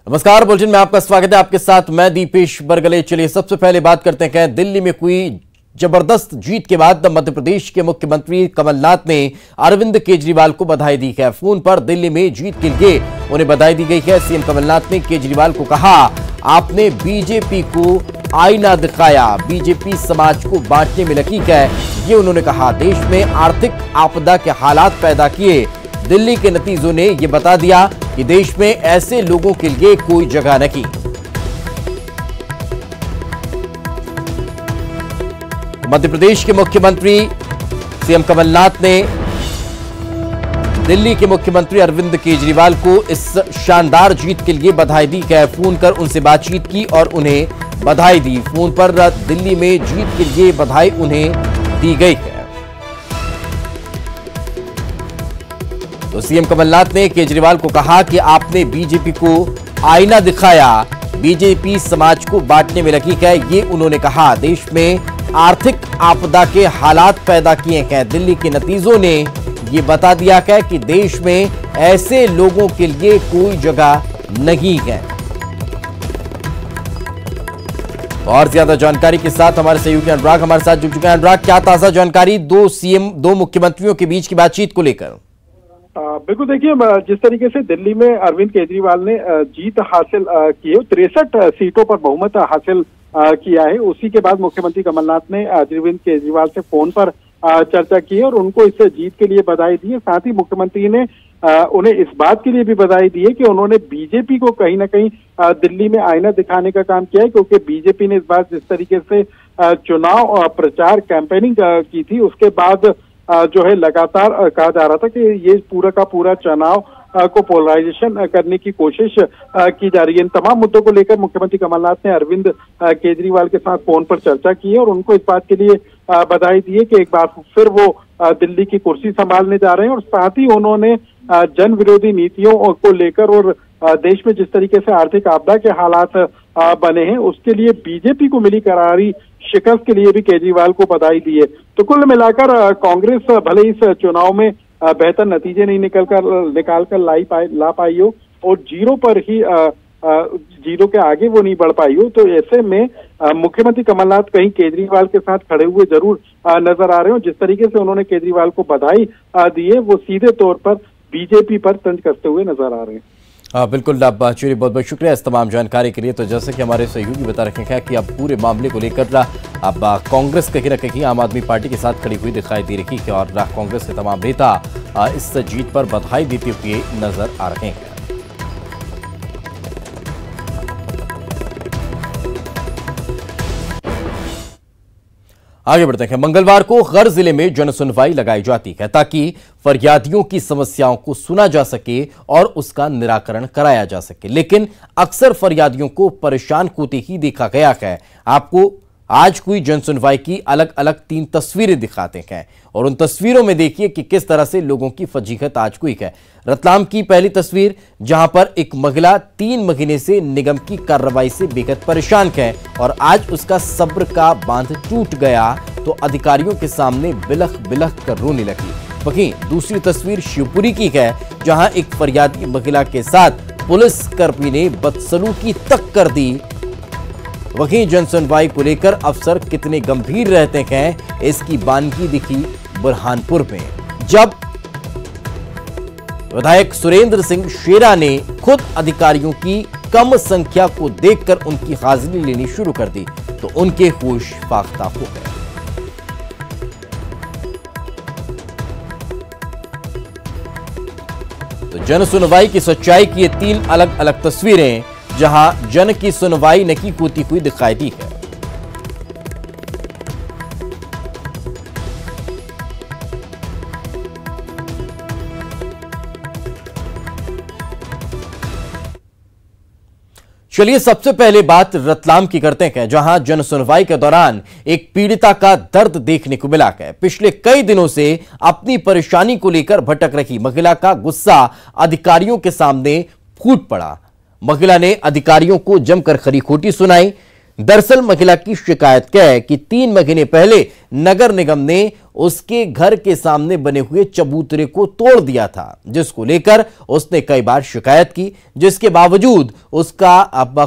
नमस्कार, बुलेटिन में आपका स्वागत है। आपके साथ मैं दीपेश बरगले। चलिए सबसे पहले बात करते हैं दिल्ली में हुई जबरदस्त जीत के बाद मध्य प्रदेश के मुख्यमंत्री कमलनाथ ने अरविंद केजरीवाल को बधाई दी है। फोन पर दिल्ली में जीत के लिए उन्हें बधाई दी गई है। सीएम कमलनाथ ने केजरीवाल को कहा, आपने बीजेपी को आईना दिखाया, बीजेपी समाज को बांटने में लगी है। ये उन्होंने कहा। देश में आर्थिक आपदा के हालात पैदा किए। दिल्ली के नतीजों ने यह बता दिया कि देश में ऐसे लोगों के लिए कोई जगह नहीं। मध्य प्रदेश के मुख्यमंत्री सीएम कमलनाथ ने दिल्ली के मुख्यमंत्री अरविंद केजरीवाल को इस शानदार जीत के लिए बधाई दी है। फोन कर उनसे बातचीत की और उन्हें बधाई दी। फोन पर दिल्ली में जीत के लिए बधाई उन्हें दी गई है। तो सीएम कमलनाथ ने केजरीवाल को कहा कि आपने बीजेपी को आईना दिखाया, बीजेपी समाज को बांटने में लगी है। ये उन्होंने कहा। देश में आर्थिक आपदा के हालात पैदा किए हैं। दिल्ली के नतीजों ने ये बता दिया है कि देश में ऐसे लोगों के लिए कोई जगह नहीं है। और ज्यादा जानकारी के साथ हमारे सहयोगी अनुराग हमारे साथ जुड़ चुके हैं। अनुराग, क्या ताजा जानकारी दो मुख्यमंत्रियों के बीच की बातचीत को लेकर? बिल्कुल, देखिए जिस तरीके से दिल्ली में अरविंद केजरीवाल ने जीत हासिल की है, 63 सीटों पर बहुमत हासिल किया है, उसी के बाद मुख्यमंत्री कमलनाथ ने अरविंद केजरीवाल से फोन पर चर्चा की है और उनको इस जीत के लिए बधाई दी है। साथ ही मुख्यमंत्री ने उन्हें इस बात के लिए भी बधाई दी है कि उन्होंने बीजेपी को कहीं ना कहीं दिल्ली में आईना दिखाने का काम किया है, क्योंकि बीजेपी ने इस बार जिस तरीके से चुनाव प्रचार कैंपेनिंग की थी, उसके बाद जो है लगातार कहा जा रहा था कि ये पूरा का पूरा चुनाव को पोलराइजेशन करने की कोशिश की जा रही है। इन तमाम मुद्दों को लेकर मुख्यमंत्री कमलनाथ ने अरविंद केजरीवाल के साथ फोन पर चर्चा की है और उनको इस बात के लिए बधाई दी है कि एक बार फिर वो दिल्ली की कुर्सी संभालने जा रहे हैं। और साथ ही उन्होंने जन विरोधी नीतियों को लेकर और देश में जिस तरीके से आर्थिक आपदा के हालात बने हैं, उसके लिए बीजेपी को मिली करारी शिकस्त के लिए भी केजरीवाल को बधाई दी है। तो कुल मिलाकर कांग्रेस भले इस चुनाव में बेहतर नतीजे नहीं निकाल कर ला पाई हो और जीरो के आगे वो नहीं बढ़ पाई हो, तो ऐसे में मुख्यमंत्री कमलनाथ कहीं केजरीवाल के साथ खड़े हुए जरूर नजर आ रहे हो। जिस तरीके से उन्होंने केजरीवाल को बधाई दी है, वो सीधे तौर पर बीजेपी पर तंज कसते हुए नजर आ रहे हैं। बिल्कुल, अब चलिए बहुत बहुत शुक्रिया इस तमाम जानकारी के लिए। तो जैसे कि हमारे सहयोगी बता रखे हैं कि अब पूरे मामले को लेकर अब कांग्रेस कहीं ना कहीं आम आदमी पार्टी के साथ खड़ी हुई दिखाई दे रही है और कांग्रेस के तमाम नेता इस जीत पर बधाई देते हुए नजर आ रहे हैं। आगे बढ़ते हैं। मंगलवार को हर जिले में जनसुनवाई लगाई जाती है ताकि फरियादियों की समस्याओं को सुना जा सके और उसका निराकरण कराया जा सके, लेकिन अक्सर फरियादियों को परेशान होते ही देखा गया है। आपको आज हुई जनसुनवाई की अलग अलग 3 तस्वीरें दिखाते हैं और उन तस्वीरों में देखिए कि किस तरह से लोगों की फजीहत आज हुई है। रतलाम की पहली तस्वीर, जहां पर एक महिला 3 महीने से निगम की कार्रवाई से बेहद परेशान है और आज उसका सब्र का बांध टूट गया तो अधिकारियों के सामने बिलख बिलख कर रोने लगी। वहीं दूसरी तस्वीर शिवपुरी की है, जहां एक फरियादी महिला के साथ पुलिसकर्मी ने बदसलूकी तक कर दी। वहीं जनसुनवाई को लेकर अफसर कितने गंभीर रहते हैं, इसकी बानगी दिखी बुरहानपुर में, जब विधायक सुरेंद्र सिंह शेरा ने खुद अधिकारियों की कम संख्या को देखकर उनकी हाजिरी लेनी शुरू कर दी तो उनके होश फाख्ता हो गए। तो जनसुनवाई की सच्चाई की ये 3 अलग अलग तस्वीरें, जहां जन की सुनवाई नहीं होती हुई दिखाई दी है। चलिए सबसे पहले बात रतलाम की करते हैं, जहां जनसुनवाई के दौरान एक पीड़िता का दर्द देखने को मिला है। पिछले कई दिनों से अपनी परेशानी को लेकर भटक रही महिला का गुस्सा अधिकारियों के सामने फूट पड़ा। महिला ने अधिकारियों को जमकर खरी खोटी सुनाई। दरअसल महिला की शिकायत क्या है कि 3 महीने पहले नगर निगम ने उसके घर के सामने बने हुए चबूतरे को तोड़ दिया था, जिसको लेकर उसने कई बार शिकायत की, जिसके बावजूद उसका अब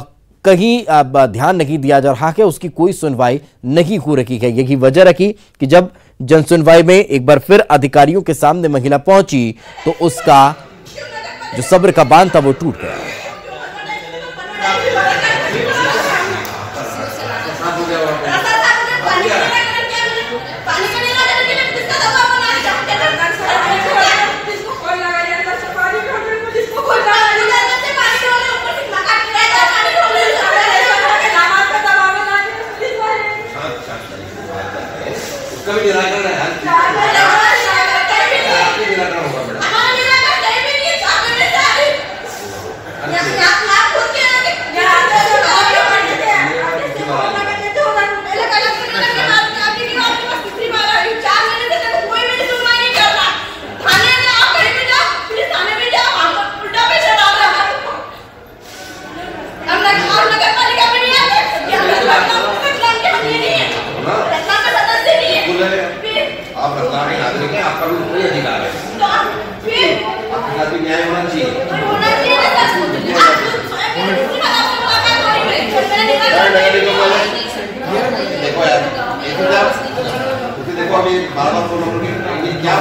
कहीं ध्यान नहीं दिया जा रहा है, उसकी कोई सुनवाई नहीं हो रही है। यही वजह रखी कि जब जनसुनवाई में एक बार फिर अधिकारियों के सामने महिला पहुंची तो उसका जो सब्र का बांध था वो टूट गया। आप रत्ना के नागरिक हैं, आपका भी कोई अधिकार है, आपके साथ भी न्याय होना चाहिए। देखो यार, देखो अभी बार-बार फोन नंबर क्या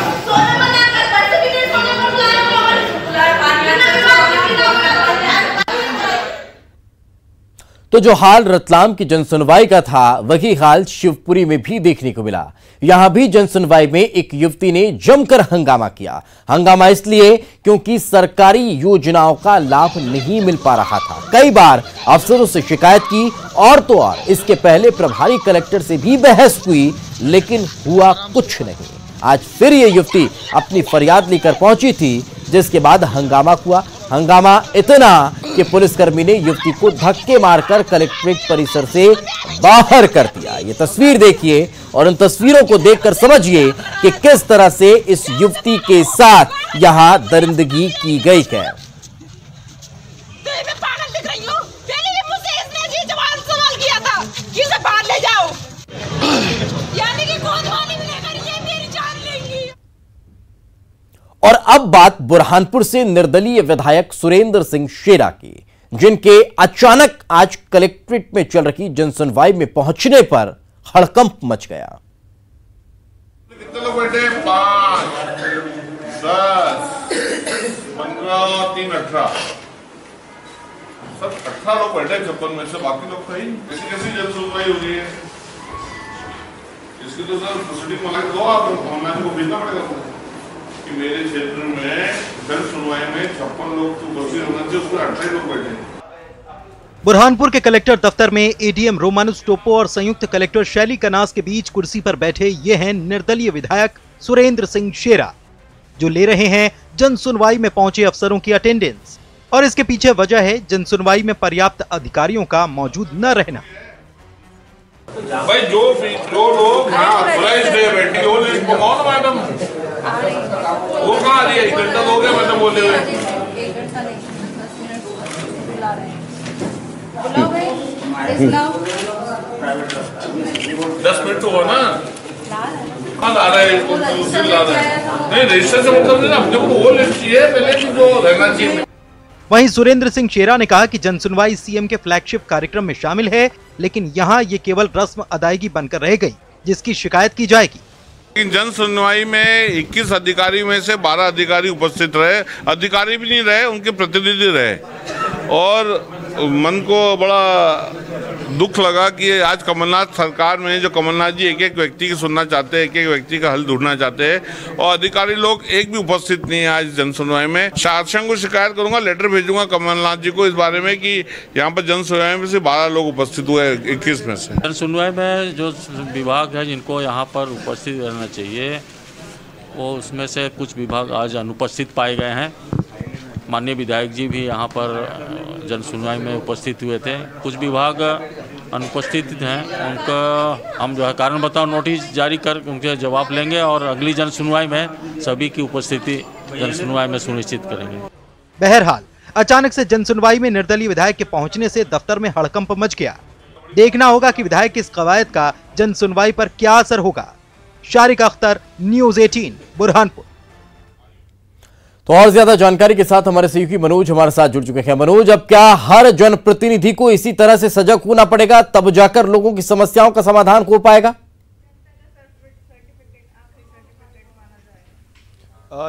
तो जो हाल रतलाम की जनसुनवाई का था वही हाल शिवपुरी में भी देखने को मिला। यहां भी जनसुनवाई में एक युवती ने जमकर हंगामा किया। हंगामा इसलिए क्योंकि सरकारी योजनाओं का लाभ नहीं मिल पा रहा था। कई बार अफसरों से शिकायत की और तो और इसके पहले प्रभारी कलेक्टर से भी बहस हुई, लेकिन हुआ कुछ नहीं। आज फिर ये युवती अपनी फरियाद लेकर पहुंची थी, जिसके बाद हंगामा हुआ। हंगामा इतना कि पुलिसकर्मी ने युवती को धक्के मारकर कलेक्ट्रेट परिसर से बाहर कर दिया। ये तस्वीर देखिए और उन तस्वीरों को देखकर समझिए कि किस तरह से इस युवती के साथ यहां दरिंदगी की गई है। मैं पागल दिख रही हूं। पहले भी मुझसे इसने जी सवाल किया था कि इसे बाहर ले जाओ, यानी कि कोतवाली भी लेकर ये मेरी जान लेंगी। और अब बात बुरहानपुर से निर्दलीय विधायक सुरेंद्र सिंह शेरा की, जिनके अचानक आज कलेक्ट्रेट में चल रही जनसुनवाई में पहुंचने पर हड़कंप मच गया। कितने लोग बैठे? 5, 10, 15, 3, 18 सब 18 लोग बैठे 56 में से, बाकी लोग कहीं कैसी जनसुनवाई हो रही है? इसकी तो सर प्रोसीडिंग मंगा दो, आप ऑनलाइन को भेजना पड़ेगा कि मेरे क्षेत्र में जनसुनवाई में 56 लोग तो उपस्थित होना चाहिए, उसमें 28 लोग बैठे। बुरहानपुर के कलेक्टर दफ्तर में एडीएम रोमानुस टोपो और संयुक्त कलेक्टर शैली कनास के बीच कुर्सी पर बैठे ये हैं निर्दलीय विधायक सुरेंद्र सिंह शेरा, जो ले रहे हैं जनसुनवाई में पहुंचे अफसरों की अटेंडेंस। और इसके पीछे वजह है जनसुनवाई में पर्याप्त अधिकारियों का मौजूद न रहना। भाई जो लोग बैठे वो लिस्ट मंगाओ ना मैडम, वो कहाँ आ रही है? 1 घंटा हो गया मैडम बोले हुए। 10 मिनट तो हो ना, कहाँ ला रहे हैं? नहीं रजिस्टर से मतलब नहीं, अपने को वो लिस्ट चाहिए पहले की जो रहना चाहिए। वहीं सुरेंद्र सिंह शेरा ने कहा कि जनसुनवाई सीएम के फ्लैगशिप कार्यक्रम में शामिल है, लेकिन यहां ये केवल रस्म अदायगी बनकर रह गई, जिसकी शिकायत की जाएगी। जन सुनवाई में 21 अधिकारी में से 12 अधिकारी उपस्थित रहे, अधिकारी भी नहीं रहे, उनके प्रतिनिधि रहे। और मन को बड़ा दुख लगा कि आज कमलनाथ सरकार में जो कमलनाथ जी एक व्यक्ति की सुनना चाहते हैं, एक व्यक्ति का हल ढूंढना चाहते हैं, और अधिकारी लोग एक भी उपस्थित नहीं है आज जनसुनवाई में। शासन को शिकायत करूंगा, लेटर भेजूंगा कमलनाथ जी को इस बारे में कि यहाँ पर जनसुनवाई में से 12 लोग उपस्थित हुए 21 में से। जनसुनवाई में जो विभाग है जिनको यहाँ पर उपस्थित रहना चाहिए, वो उसमें से कुछ विभाग आज अनुपस्थित पाए गए हैं। माननीय विधायक जी भी यहाँ पर जनसुनवाई में उपस्थित हुए थे। कुछ विभाग अनुपस्थित हैं, उनका हम जो है कारण बताओ नोटिस जारी कर उनके जवाब लेंगे और अगली जनसुनवाई में सभी की उपस्थिति जनसुनवाई में सुनिश्चित करेंगे। बहरहाल अचानक से जनसुनवाई में निर्दलीय विधायक के पहुंचने से दफ्तर में हड़कंप मच गया। देखना होगा कि विधायक की इस कवायद का जन सुनवाई पर क्या असर होगा। शारिक अख्तर, न्यूज़ 18, बुरहानपुर। तो और ज्यादा जानकारी के साथ हमारे सहयोगी मनोज हमारे साथ जुड़ चुके हैं। मनोज, अब क्या हर जनप्रतिनिधि को इसी तरह से सजग होना पड़ेगा, तब जाकर लोगों की समस्याओं का समाधान हो पाएगा?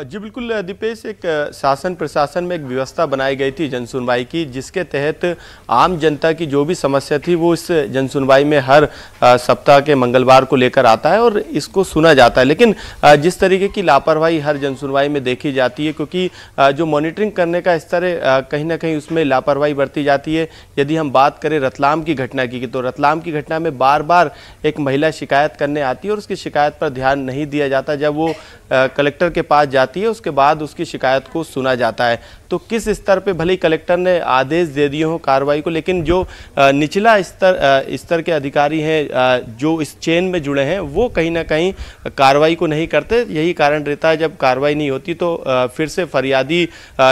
जी बिल्कुल दीपेश, एक शासन प्रशासन में एक व्यवस्था बनाई गई थी जनसुनवाई की, जिसके तहत आम जनता की जो भी समस्या थी वो इस जनसुनवाई में हर सप्ताह के मंगलवार को लेकर आता है और इसको सुना जाता है। लेकिन जिस तरीके की लापरवाही हर जनसुनवाई में देखी जाती है, क्योंकि जो मॉनिटरिंग करने का स्तर है कहीं ना कहीं उसमें लापरवाही बरती जाती है। यदि हम बात करें रतलाम की घटना की, तो रतलाम की घटना में बार बार एक महिला शिकायत करने आती है और उसकी शिकायत पर ध्यान नहीं दिया जाता। जब वो कलेक्टर के पास जाती है उसके बाद उसकी शिकायत को सुना जाता है। तो किस स्तर पे भले ही कलेक्टर ने आदेश दे दिए हो कार्रवाई को, लेकिन जो निचला स्तर के अधिकारी हैं जो इस चेन में जुड़े हैं वो कहीं ना कहीं कार्रवाई को नहीं करते। यही कारण रहता है, जब कार्रवाई नहीं होती तो फिर से फरियादी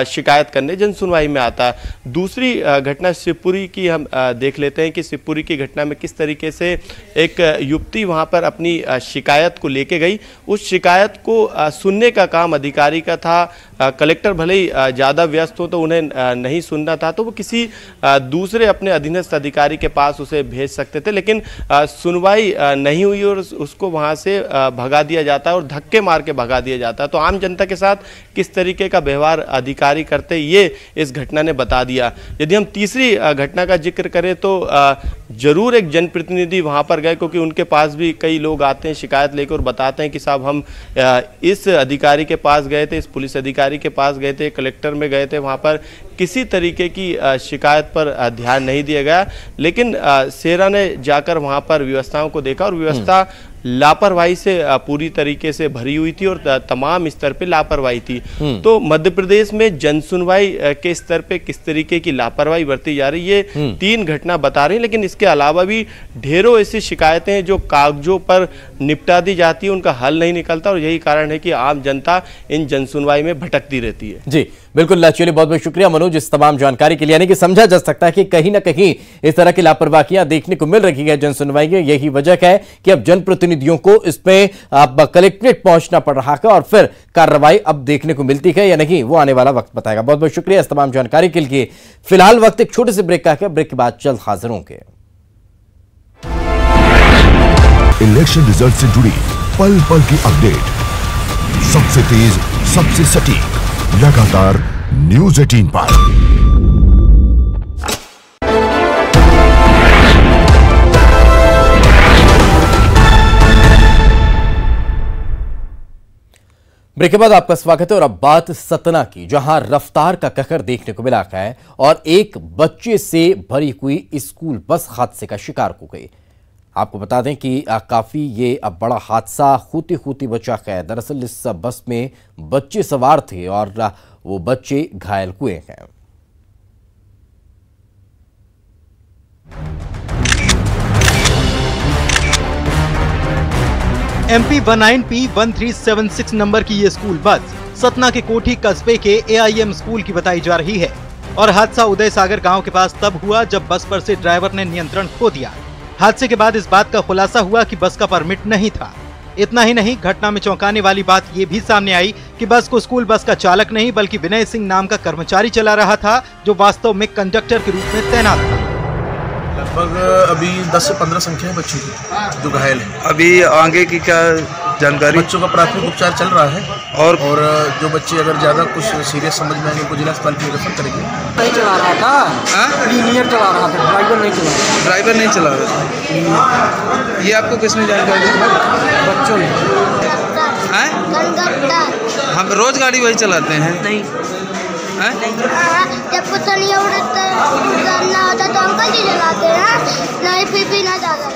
शिकायत करने जनसुनवाई में आता है। दूसरी घटना शिवपुरी की हम देख लेते हैं कि शिवपुरी की घटना में किस तरीके से एक युवती वहाँ पर अपनी शिकायत को लेके गई। उस शिकायत को सुनने का काम अधिकारी का था। कलेक्टर भले ही ज़्यादा व्यस्त हो तो उन्हें नहीं सुनना था, तो वो किसी दूसरे अपने अधीनस्थ अधिकारी के पास उसे भेज सकते थे, लेकिन सुनवाई नहीं हुई और उसको वहाँ से भगा दिया जाता है और धक्के मार के भगा दिया जाता है। तो आम जनता के साथ किस तरीके का व्यवहार अधिकारी करते ये इस घटना ने बता दिया। यदि हम तीसरी घटना का जिक्र करें तो जरूर एक जनप्रतिनिधि वहाँ पर गए, क्योंकि उनके पास भी कई लोग आते हैं शिकायत लेकर और बताते हैं कि साहब हम इस अधिकारी के पास गए थे, इस पुलिस अधिकारी के पास गए थे, कलेक्टर में गए थे, वहाँ पर किसी तरीके की शिकायत पर ध्यान नहीं दिया गया। लेकिन सेरा ने जाकर वहाँ पर व्यवस्थाओं को देखा और व्यवस्था लापरवाही से पूरी तरीके से भरी हुई थी और तमाम स्तर पे लापरवाही थी। तो मध्य प्रदेश में जनसुनवाई के स्तर पे किस तरीके की लापरवाही बरती जा रही है, ये 3 घटना बता रही है। लेकिन इसके अलावा भी ढेरों ऐसी शिकायतें हैं जो कागजों पर निपटा दी जाती है, उनका हल नहीं निकलता और यही कारण है कि आम जनता इन जनसुनवाई में भटकती रहती है। जी बिल्कुल, चलिए बहुत बहुत शुक्रिया मनोज इस तमाम जानकारी के लिए। यानी कि समझा जा सकता है कि कहीं ना कहीं इस तरह की लापरवाहियां देखने को मिल रही है जनसुनवाई में। यही वजह है कि अब जनप्रतिनिधियों को इसमें अब कलेक्ट्रेट पहुंचना पड़ रहा है और फिर कार्रवाई अब देखने को मिलती है या नहीं, वो आने वाला वक्त बताएगा। बहुत बहुत शुक्रिया इस तमाम जानकारी के लिए। फिलहाल वक्त एक छोटे से ब्रेक का है, ब्रेक के बाद जल्द हाजिर होंगे। इलेक्शन रिजल्ट से जुड़ी पल पल की अपडेट, सबसे तेज सबसे सटीक, लगातार न्यूज़ 18 पर। ब्रेक के बाद आपका स्वागत है और अब बात सतना की, जहां रफ्तार का कहर देखने को मिला है और एक बच्चे से भरी हुई स्कूल बस हादसे का शिकार हो गई। आपको बता दें कि काफी ये अब बड़ा हादसा होते बचा है। दरअसल इस बस में बच्चे सवार थे और वो बच्चे घायल हुए हैं। MP 19P 1376 नंबर की ये स्कूल बस सतना के कोठी कस्बे के AIM स्कूल की बताई जा रही है और हादसा उदय सागर गांव के पास तब हुआ जब बस पर से ड्राइवर ने नियंत्रण खो दिया। हादसे के बाद इस बात का खुलासा हुआ कि बस का परमिट नहीं था। इतना ही नहीं, घटना में चौंकाने वाली बात ये भी सामने आई कि बस को स्कूल बस का चालक नहीं बल्कि विनय सिंह नाम का कर्मचारी चला रहा था, जो वास्तव में कंडक्टर के रूप में तैनात था। लगभग अभी 10 से 15 संख्या है बच्चों की जो घायल है। अभी आगे की क्या जानकारी? बच्चों का प्राथमिक उपचार चल रहा है और जो बच्चे अगर ज्यादा कुछ सीरियस समझ में आएंगे उनको जिला अस्पताल में रेफर करेंगे। नहीं चला रहा था, इंजीनियर चला रहा था, ड्राइवर नहीं चला रहा था। ये आपको किसने जानकारी दी? बच्चों ने। हम रोज गाड़ी वही चलाते हैं? नहीं। जब कुछ नहीं करना होता तो अंकल जी चलाते हैं, नहीं फिर भी ना ज्यादा।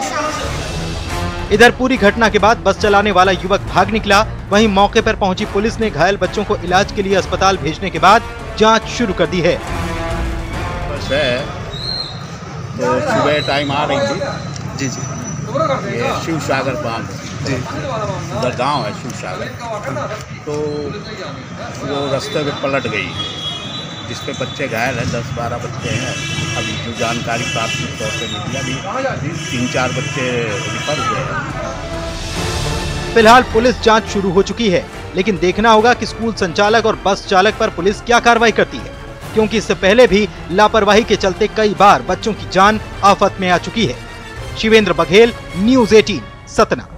इधर पूरी घटना के बाद बस चलाने वाला युवक भाग निकला। वहीं मौके पर पहुंची पुलिस ने घायल बच्चों को इलाज के लिए अस्पताल भेजने के बाद जांच शुरू कर दी है। बस है तो सुबह टाइम आ रही थी। जी जी। ये शिव सागर बांध जी उधर गाँव है शिव सागर, तो वो रास्ते पे पलट गई जिसपे बच्चे घायल हैं, 10-12 बच्चे हैं। अभी जो जानकारी प्राप्त तौर पर मिली, अभी 3-4 बच्चे रिफर हुए हैं। फिलहाल पुलिस जांच शुरू हो चुकी है, लेकिन देखना होगा कि स्कूल संचालक और बस चालक पर पुलिस क्या कार्रवाई करती है, क्योंकि इससे पहले भी लापरवाही के चलते कई बार बच्चों की जान आफत में आ चुकी है। शिवेंद्र बघेल, न्यूज़ 18, सतना।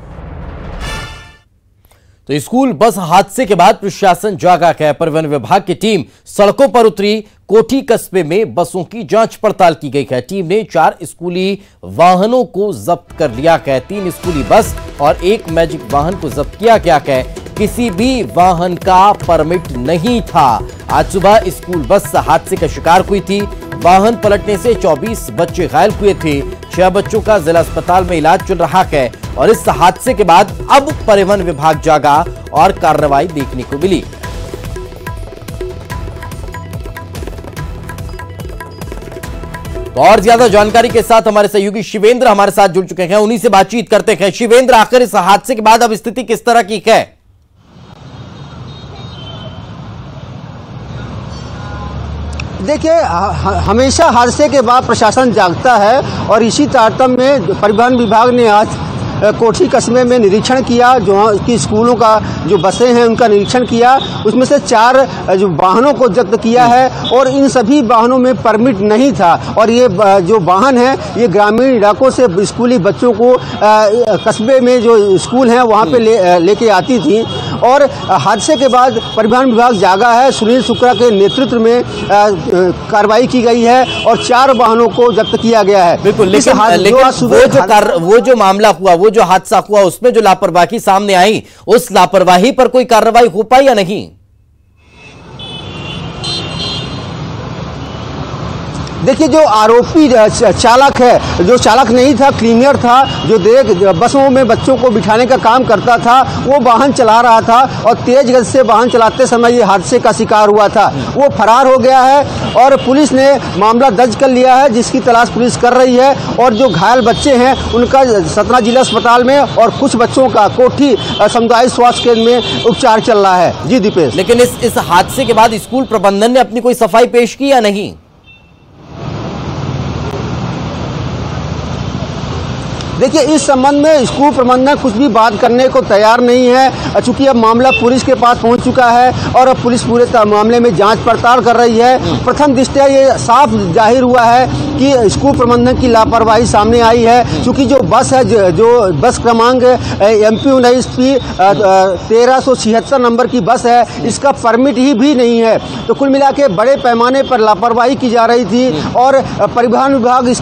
तो स्कूल बस हादसे के बाद प्रशासन जागा है। परिवहन विभाग की टीम सड़कों पर उतरी। कोठी कस्बे में बसों की जांच पड़ताल की गई है। टीम ने 4 स्कूली वाहनों को जब्त कर लिया है। 3 स्कूली बस और 1 मैजिक वाहन को जब्त किया गया है। किसी भी वाहन का परमिट नहीं था। आज सुबह स्कूल बस हादसे का शिकार हुई थी। वाहन पलटने से 24 बच्चे घायल हुए थे। 6 बच्चों का जिला अस्पताल में इलाज चल रहा है। और इस हादसे के बाद अब परिवहन विभाग जागा और कार्रवाई देखने को मिली। तो और ज्यादा जानकारी के साथ हमारे सहयोगी शिवेंद्र हमारे साथ जुड़ चुके हैं, उन्हीं से बातचीत करते हैं। शिवेंद्र, आखिर इस हादसे के बाद अब स्थिति किस तरह की है? देखिए, हमेशा हादसे के बाद प्रशासन जागता है और इसी तारतम्य में परिवहन विभाग ने आज कोठी कस्बे में निरीक्षण किया। जो कि स्कूलों का जो बसें हैं उनका निरीक्षण किया। उसमें से 4 जो वाहनों को जब्त किया है और इन सभी वाहनों में परमिट नहीं था। और ये जो वाहन है ये ग्रामीण इलाकों से स्कूली बच्चों को कस्बे में जो स्कूल हैं वहाँ पे लेके आती थी। और हादसे के बाद परिवहन विभाग जागा है। सुनील शुक्ला के नेतृत्व में कार्रवाई की गई है और 4 वाहनों को जब्त किया गया है। बिल्कुल, लेकिन वो जो मामला हुआ, वो जो हादसा हुआ, उसमें जो लापरवाही सामने आई, उस लापरवाही पर कोई कार्रवाई हो पाई या नहीं? देखिए, जो आरोपी चालक है, जो चालक नहीं था, क्लीनर था, जो बसों में बच्चों को बिठाने का काम करता था, वो वाहन चला रहा था और तेज गति से वाहन चलाते समय ये हादसे का शिकार हुआ था। वो फरार हो गया है और पुलिस ने मामला दर्ज कर लिया है, जिसकी तलाश पुलिस कर रही है। और जो घायल बच्चे हैं उनका सतना जिला अस्पताल में और कुछ बच्चों का कोठी सामुदायिक स्वास्थ्य केंद्र में उपचार चल रहा है। जी दीपेश। लेकिन इस हादसे के बाद स्कूल प्रबंधन ने अपनी कोई सफाई पेश की या नहीं? देखिए, इस संबंध में स्कूल प्रबंधन कुछ भी बात करने को तैयार नहीं है, चूंकि अब मामला पुलिस के पास पहुंच चुका है और अब पुलिस पूरे मामले में जांच पड़ताल कर रही है। प्रथम दृष्टया ये साफ जाहिर हुआ है कि स्कूल प्रबंधन की लापरवाही सामने आई है। चूंकि जो बस है, जो बस क्रमांक MP 19P 1376 नंबर की बस है, इसका परमिट ही भी नहीं है। तो कुल मिला के बड़े पैमाने पर लापरवाही की जा रही थी और परिवहन विभाग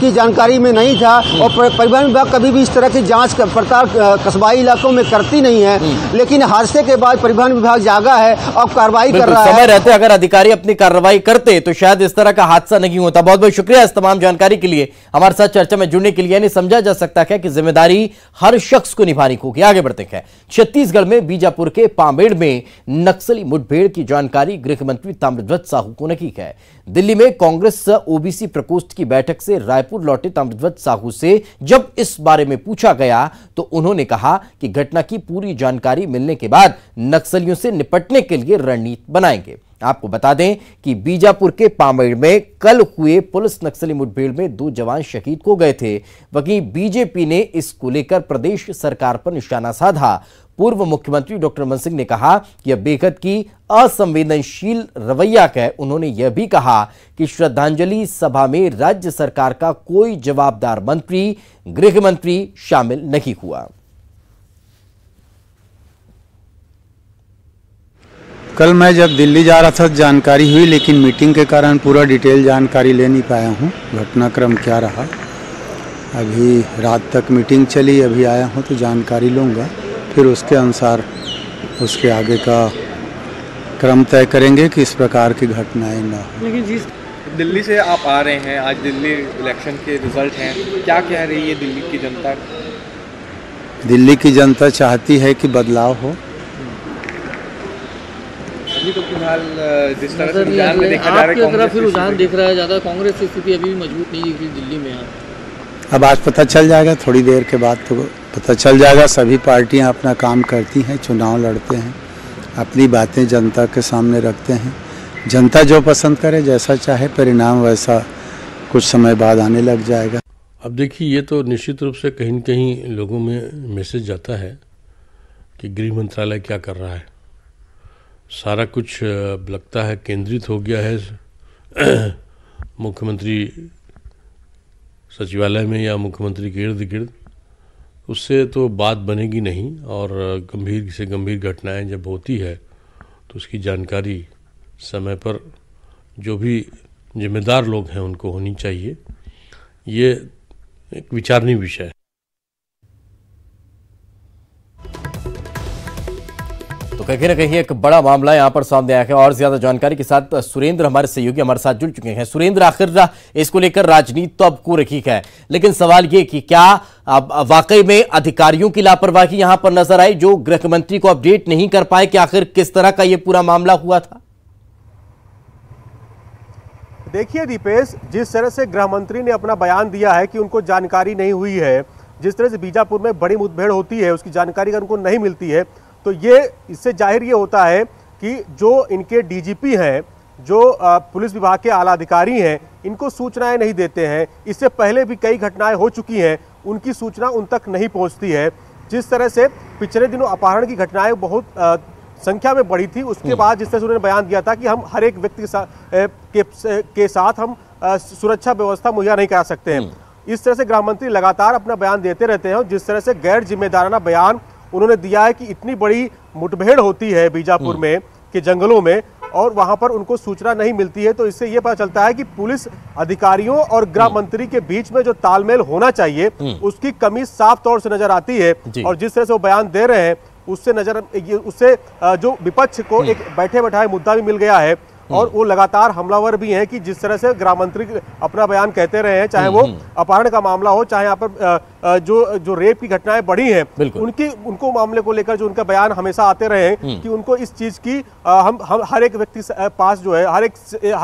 की जानकारी में नहीं था। और परिवहन विभाग कभी भी इस तरह की जांच पड़ताल कस्बाई इलाकों में करती नहीं है। लेकिन हादसे के बाद परिवहन विभाग जागा है और कार्रवाई कर रहा है। समय रहते अगर अधिकारी अपनी कार्रवाई करते तो शायद इस तरह का हादसा नहीं होता। बहुत बहुत शुक्रिया इस तमाम जानकारी के लिए, हमारे साथ चर्चा में जुड़ने के लिए। यानी समझा जा सकता है कि जिम्मेदारी हर शख्स को निभानी होगी। आगे बढ़ते हैं। छत्तीसगढ़ में बीजापुर के पामेड़ में नक्सली मुठभेड़ की जानकारी गृह मंत्री ताम्रध्वज साहू को नहीं है। दिल्ली में कांग्रेस OBC प्रकोष्ठ की बैठक से रायपुर लौटे ताम्रध्वज साहू से जब इस बारे में पूछा गया तो उन्होंने कहा कि घटना की पूरी जानकारी मिलने के बाद नक्सलियों से निपटने के लिए रणनीति बनाएंगे। आपको बता दें कि बीजापुर के पामेड़ में कल हुए पुलिस नक्सली मुठभेड़ में 2 जवान शहीद हो गए थे। वहीं बीजेपी ने इसको लेकर प्रदेश सरकार पर निशाना साधा। पूर्व मुख्यमंत्री डॉक्टर रमन सिंह ने कहा कि यह बेहद की असंवेदनशील रवैया है। उन्होंने यह भी कहा कि श्रद्धांजलि सभा में राज्य सरकार का कोई जवाबदार मंत्री, गृह मंत्री शामिल नहीं हुआ। कल मैं जब दिल्ली जा रहा था जानकारी हुई, लेकिन मीटिंग के कारण पूरा डिटेल जानकारी ले नहीं पाया हूँ, घटनाक्रम क्या रहा। अभी रात तक मीटिंग चली, अभी आया हूँ तो जानकारी लूँगा, फिर उसके अनुसार उसके आगे का क्रम तय करेंगे कि इस प्रकार की घटनाएं ना हो। लेकिन जिस दिल्ली से आप आ रहे हैं, आज दिल्ली इलेक्शन के रिजल्ट हैं, क्या कह रही है दिल्ली की जनता? दिल्ली की जनता चाहती है कि बदलाव हो। अभी तो फिलहाल जिस तरह से रुझान में देखा जा रहा है, तरफ रुझान दिख रहा है ज़्यादा, कांग्रेस की स्थिति अभी भी मजबूत नहीं है दिल्ली में। अब आज पता चल जाएगा, थोड़ी देर के बाद तो पता चल जाएगा। सभी पार्टियां अपना काम करती हैं, चुनाव लड़ते हैं, अपनी बातें जनता के सामने रखते हैं, जनता जो पसंद करे, जैसा चाहे, परिणाम वैसा कुछ समय बाद आने लग जाएगा। अब देखिए, ये तो निश्चित रूप से कहीं न कहीं लोगों में मैसेज जाता है कि गृह मंत्रालय क्या कर रहा है। सारा कुछ लगता है केंद्रित हो गया है मुख्यमंत्री सचिवालय में या मुख्यमंत्री के इर्द गिर्द। उससे तो बात बनेगी नहीं, और गंभीर से गंभीर घटनाएं जब होती है तो उसकी जानकारी समय पर जो भी जिम्मेदार लोग हैं उनको होनी चाहिए। ये एक विचारणीय विषय है। तो कहीं ना कहीं एक बड़ा मामला यहां पर सामने आया है, और ज्यादा जानकारी के साथ सुरेंद्र हमारे सहयोगी हमारे साथ जुड़ चुके हैं। सुरेंद्र, आखिर इसको लेकर राजनीति तो अब कुरखी है, लेकिन सवाल ये कि क्या अब वाकई में अधिकारियों की लापरवाही यहां पर नजर आई, जो गृह मंत्री को अपडेट नहीं कर पाए कि आखिर किस तरह का ये पूरा मामला हुआ था? देखिए दीपेश, जिस तरह से गृह मंत्री ने अपना बयान दिया है कि उनको जानकारी नहीं हुई है, जिस तरह से बीजापुर में बड़ी मुठभेड़ होती है उसकी जानकारी अगर उनको नहीं मिलती है, तो ये इससे जाहिर ये होता है कि जो इनके डीजीपी हैं, जो पुलिस विभाग के आला अधिकारी हैं, इनको सूचनाएं नहीं देते हैं। इससे पहले भी कई घटनाएं हो चुकी हैं, उनकी सूचना उन तक नहीं पहुंचती है। जिस तरह से पिछले दिनों अपहरण की घटनाएं बहुत संख्या में बढ़ी थी, उसके बाद जिस तरह से उन्होंने बयान दिया था कि हम हर एक व्यक्ति के साथ हम सुरक्षा व्यवस्था मुहैया नहीं करा सकते हैं। इस तरह से गृह मंत्री लगातार अपना बयान देते रहते हैं, और जिस तरह से गैर जिम्मेदाराना बयान उन्होंने दिया है कि इतनी बड़ी मुठभेड़ होती है बीजापुर में के जंगलों में, और वहां पर उनको सूचना नहीं मिलती है, तो इससे ये पता चलता है कि पुलिस अधिकारियों और गृह मंत्री के बीच में जो तालमेल होना चाहिए उसकी कमी साफ तौर से नजर आती है। और जिस तरह से वो बयान दे रहे हैं उससे जो विपक्ष को एक बैठे बैठाए मुद्दा भी मिल गया है, और वो लगातार हमलावर भी हैं कि जिस तरह से गृह मंत्री अपना बयान कहते रहे हैं, चाहे वो अपहरण का मामला हो, चाहे यहाँ पर जो रेप की घटनाएं बढ़ी हैं, उनको मामले को लेकर जो उनका बयान हमेशा आते रहे हैं कि उनको इस चीज की हम हर एक व्यक्ति पास जो है हर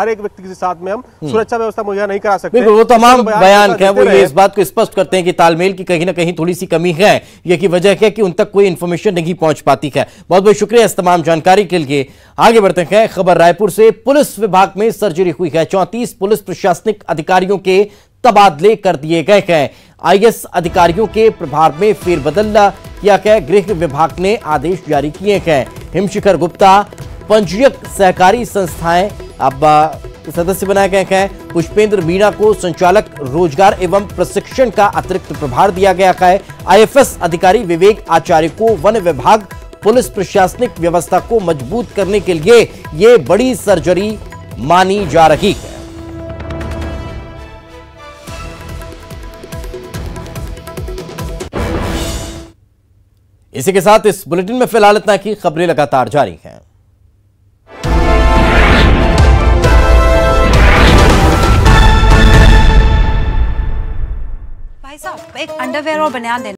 एक व्यक्ति के साथ में हम सुरक्षा व्यवस्था मुहैया नहीं करा सकते। वो तमाम बयान क्या वो ये इस बात को स्पष्ट करते हैं कि तालमेल की कहीं ना कहीं थोड़ी सी कमी है। ये की वजह है कि उन तक कोई इन्फॉर्मेशन नहीं पहुंच पाती है। बहुत बहुत शुक्रिया इस तमाम जानकारी के लिए। आगे बढ़ते हैं, खबर रायपुर से। पुलिस विभाग में सर्जरी हुई है। 34 पुलिस प्रशासनिक अधिकारियों के तबादले कर दिए गए हैं। आईएएस अधिकारियों के प्रभार में फेरबदल किया गया। गृह विभाग ने आदेश जारी किए हैं। हिमशिखर गुप्ता पंजीयक सहकारी संस्थाएं अब सदस्य बनाए गए हैं। पुष्पेंद्र मीणा को संचालक रोजगार एवं प्रशिक्षण का अतिरिक्त प्रभार दिया गया है। आईएफएस अधिकारी विवेक आचार्य को वन विभाग पुलिस प्रशासनिक व्यवस्था को मजबूत करने के लिए यह बड़ी सर्जरी मानी जा रही है। इसी के साथ इस बुलेटिन में फिलहाल इतना की खबरें लगातार जारी हैं। भाई साहब, एक अंडरवेयर और बनियान देना।